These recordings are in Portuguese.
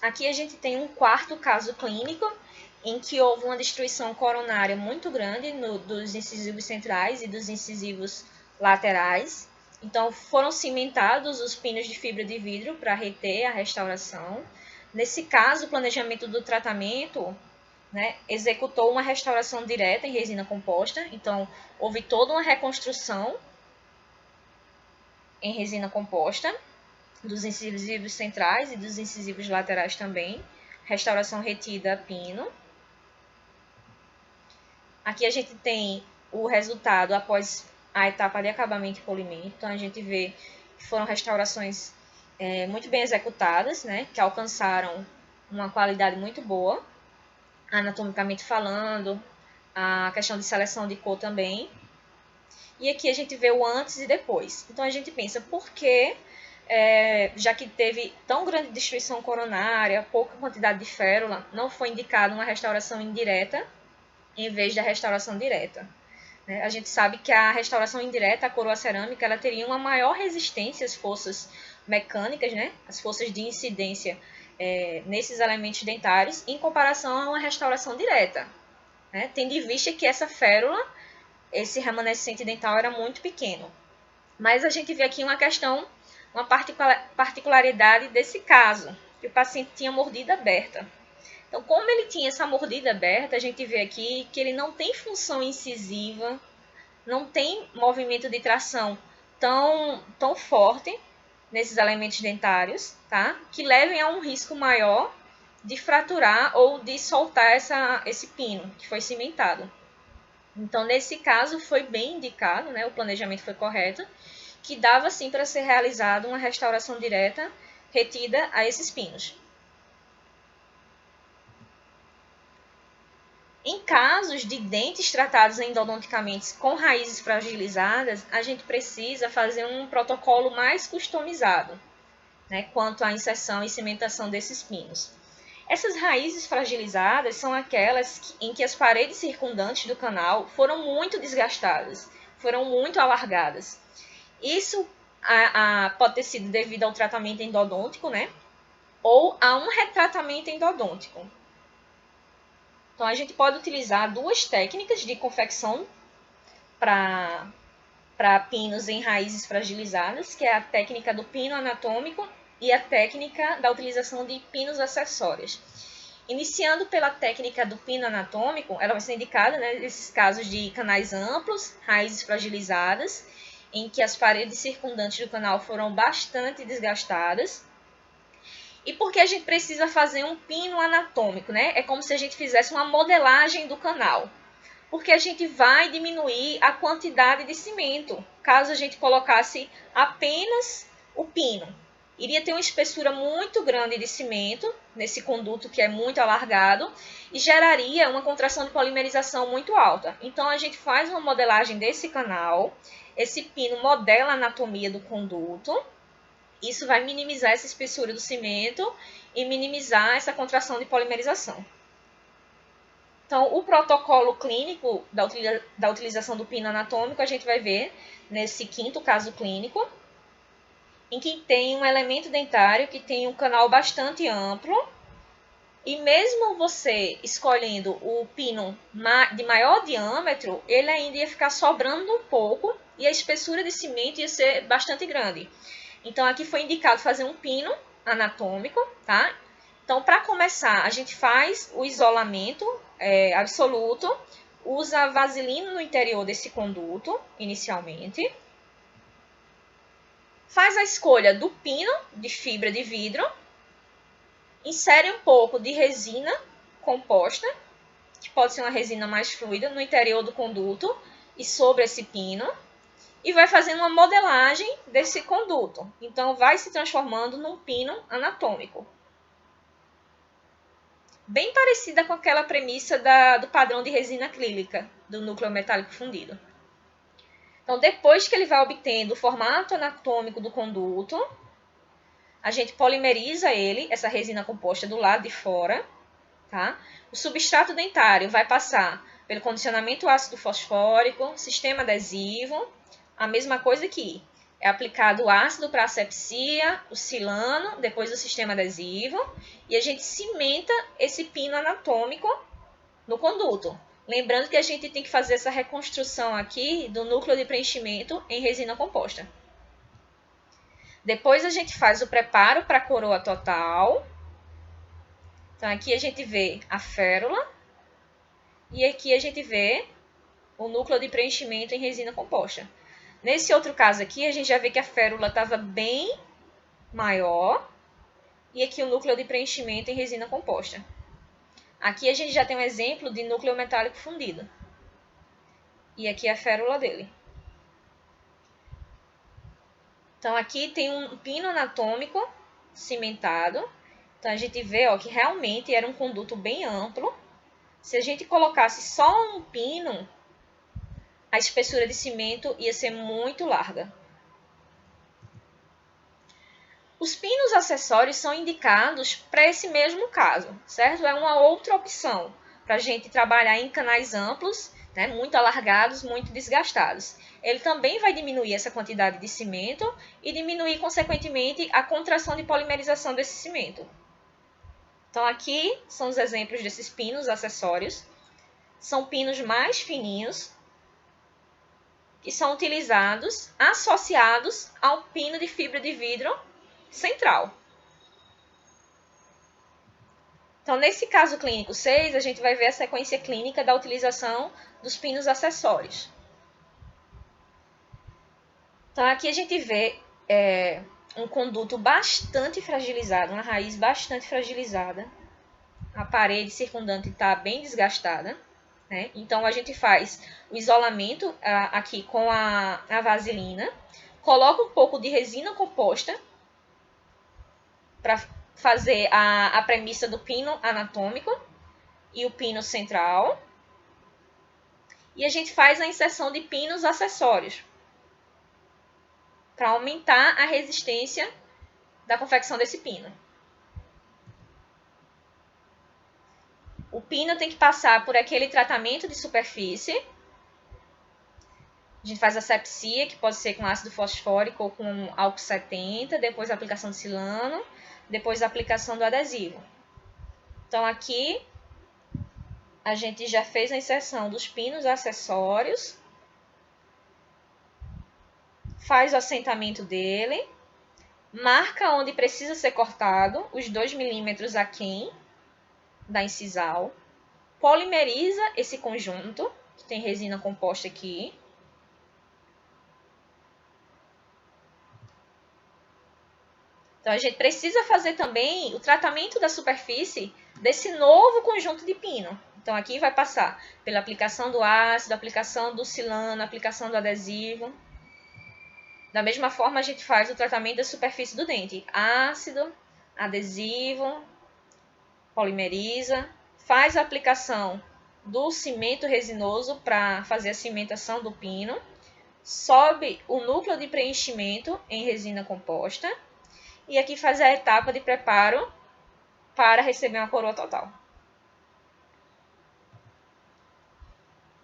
Aqui a gente tem um quarto caso clínico em que houve uma destruição coronária muito grande dos incisivos centrais e dos incisivos laterais. Então, foram cimentados os pinos de fibra de vidro para reter a restauração. Nesse caso, o planejamento do tratamento, né, executou uma restauração direta em resina composta. Então, houve toda uma reconstrução em resina composta dos incisivos centrais e dos incisivos laterais também. Restauração retida a pino. Aqui a gente tem o resultado após a etapa de acabamento e polimento. Então, a gente vê que foram restaurações muito bem executadas, né, que alcançaram uma qualidade muito boa, anatomicamente falando, a questão de seleção de cor também. E aqui a gente vê o antes e depois. Então, a gente pensa, por que, já que teve tão grande destruição coronária, pouca quantidade de férula, não foi indicada uma restauração indireta em vez da restauração direta? A gente sabe que a restauração indireta, a coroa cerâmica, ela teria uma maior resistência às forças mecânicas, né? As forças de incidência nesses elementos dentários, em comparação a uma restauração direta, né? Tendo em vista que essa férula, esse remanescente dental era muito pequeno. Mas a gente vê aqui uma questão, uma particularidade desse caso, que o paciente tinha mordida aberta. Então, como ele tinha essa mordida aberta, a gente vê aqui que ele não tem função incisiva, não tem movimento de tração tão forte nesses elementos dentários, tá? Que levem a um risco maior de fraturar ou de soltar esse pino que foi cimentado. Então, nesse caso, foi bem indicado, né? O planejamento foi correto, que dava sim para ser realizada uma restauração direta retida a esses pinos. Em casos de dentes tratados endodonticamente com raízes fragilizadas, a gente precisa fazer um protocolo mais customizado, né, quanto à inserção e cimentação desses pinos. Essas raízes fragilizadas são aquelas em que as paredes circundantes do canal foram muito desgastadas, foram muito alargadas. Isso pode ter sido devido ao tratamento endodôntico, né, ou a um retratamento endodôntico. Então, a gente pode utilizar duas técnicas de confecção para pinos em raízes fragilizadas, que é a técnica do pino anatômico e a técnica da utilização de pinos acessórios. Iniciando pela técnica do pino anatômico, ela vai ser indicada, né, nesses casos de canais amplos, raízes fragilizadas, em que as paredes circundantes do canal foram bastante desgastadas. E por que a gente precisa fazer um pino anatômico, né? É como se a gente fizesse uma modelagem do canal. Porque a gente vai diminuir a quantidade de cimento, caso a gente colocasse apenas o pino. Iria ter uma espessura muito grande de cimento nesse conduto que é muito alargado e geraria uma contração de polimerização muito alta. Então, a gente faz uma modelagem desse canal, esse pino modela a anatomia do conduto. Isso vai minimizar essa espessura do cimento e minimizar essa contração de polimerização. Então, o protocolo clínico da utilização do pino anatômico, a gente vai ver nesse quinto caso clínico, em que tem um elemento dentário que tem um canal bastante amplo, e mesmo você escolhendo o pino de maior diâmetro, ele ainda ia ficar sobrando um pouco, e a espessura de cimento ia ser bastante grande. Então, aqui foi indicado fazer um pino anatômico, tá? Então, para começar, a gente faz o isolamento absoluto, usa vaselina no interior desse conduto, inicialmente. Faz a escolha do pino de fibra de vidro, insere um pouco de resina composta, que pode ser uma resina mais fluida, no interior do conduto e sobre esse pino, e vai fazendo uma modelagem desse conduto. Então, vai se transformando num pino anatômico. Bem parecida com aquela premissa do padrão de resina acrílica, do núcleo metálico fundido. Então, depois que ele vai obtendo o formato anatômico do conduto, a gente polimeriza ele, essa resina composta do lado de fora, tá? O substrato dentário vai passar pelo condicionamento ácido fosfórico, sistema adesivo, a mesma coisa aqui. É aplicado o ácido para asepsia, o silano, depois o sistema adesivo, e a gente cimenta esse pino anatômico no conduto. Lembrando que a gente tem que fazer essa reconstrução aqui do núcleo de preenchimento em resina composta. Depois a gente faz o preparo para a coroa total. Então aqui a gente vê a férula e aqui a gente vê o núcleo de preenchimento em resina composta. Nesse outro caso aqui, a gente já vê que a férula estava bem maior e aqui o núcleo de preenchimento em resina composta. Aqui a gente já tem um exemplo de núcleo metálico fundido. E aqui é a férula dele. Então aqui tem um pino anatômico cimentado. Então a gente vê que realmente era um conduto bem amplo. Se a gente colocasse só um pino, a espessura de cimento ia ser muito larga. Os pinos acessórios são indicados para esse mesmo caso, certo? É uma outra opção para a gente trabalhar em canais amplos, né, muito alargados, muito desgastados. Ele também vai diminuir essa quantidade de cimento e diminuir, consequentemente, a contração de polimerização desse cimento. Então, aqui são os exemplos desses pinos acessórios. São pinos mais fininhos, que são utilizados associados ao pino de fibra de vidro central. Então, nesse caso clínico 6, a gente vai ver a sequência clínica da utilização dos pinos acessórios. Então, aqui a gente vê um conduto bastante fragilizado, uma raiz bastante fragilizada. A parede circundante está bem desgastada, né? Então, a gente faz o isolamento aqui com a vaselina, coloca um pouco de resina composta para fazer a premissa do pino anatômico e o pino central. E a gente faz a inserção de pinos acessórios para aumentar a resistência da confecção desse pino. O pino tem que passar por aquele tratamento de superfície. A gente faz a asepsia, que pode ser com ácido fosfórico ou com álcool 70, depois a aplicação de silano, depois a aplicação do adesivo. Então, aqui a gente já fez a inserção dos pinos acessórios, faz o assentamento dele, marca onde precisa ser cortado, os 2 milímetros aquém da incisal, polimeriza esse conjunto, que tem resina composta aqui. Então, a gente precisa fazer também o tratamento da superfície desse novo conjunto de pino. Então, aqui vai passar pela aplicação do ácido, aplicação do silano, aplicação do adesivo. Da mesma forma, a gente faz o tratamento da superfície do dente. Ácido, adesivo, polimeriza, faz a aplicação do cimento resinoso para fazer a cimentação do pino, sobe o núcleo de preenchimento em resina composta e aqui faz a etapa de preparo para receber uma coroa total.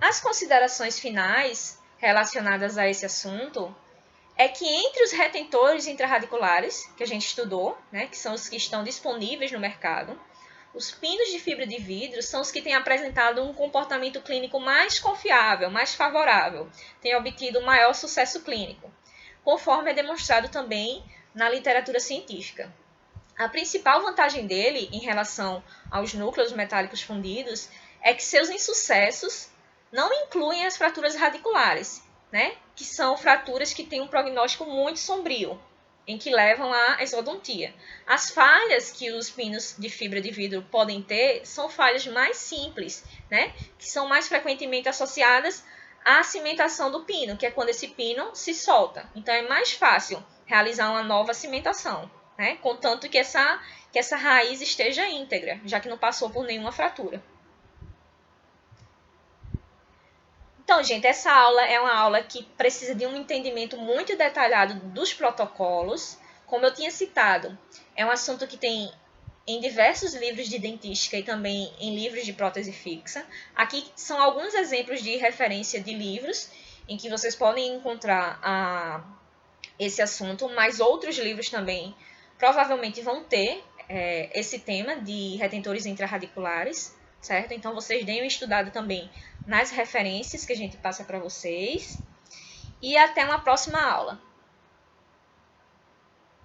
As considerações finais relacionadas a esse assunto é que entre os retentores intrarradiculares, que a gente estudou, né, que são os que estão disponíveis no mercado, os pinos de fibra de vidro são os que têm apresentado um comportamento clínico mais confiável, mais favorável, têm obtido maior sucesso clínico, conforme é demonstrado também na literatura científica. A principal vantagem dele em relação aos núcleos metálicos fundidos é que seus insucessos não incluem as fraturas radiculares, né? Que são fraturas que têm um prognóstico muito sombrio, em que levam à exodontia. As falhas que os pinos de fibra de vidro podem ter são falhas mais simples, né? Que são mais frequentemente associadas à cimentação do pino, que é quando esse pino se solta. Então, é mais fácil realizar uma nova cimentação, né? Contanto que essa raiz esteja íntegra, já que não passou por nenhuma fratura. Então, gente, essa aula é uma aula que precisa de um entendimento muito detalhado dos protocolos. Como eu tinha citado, é um assunto que tem em diversos livros de dentística e também em livros de prótese fixa. Aqui são alguns exemplos de referência de livros em que vocês podem encontrar esse assunto, mas outros livros também provavelmente vão ter esse tema de retentores intrarradiculares, certo? Então, vocês deem uma estudada também nas referências que a gente passa para vocês. E até uma próxima aula.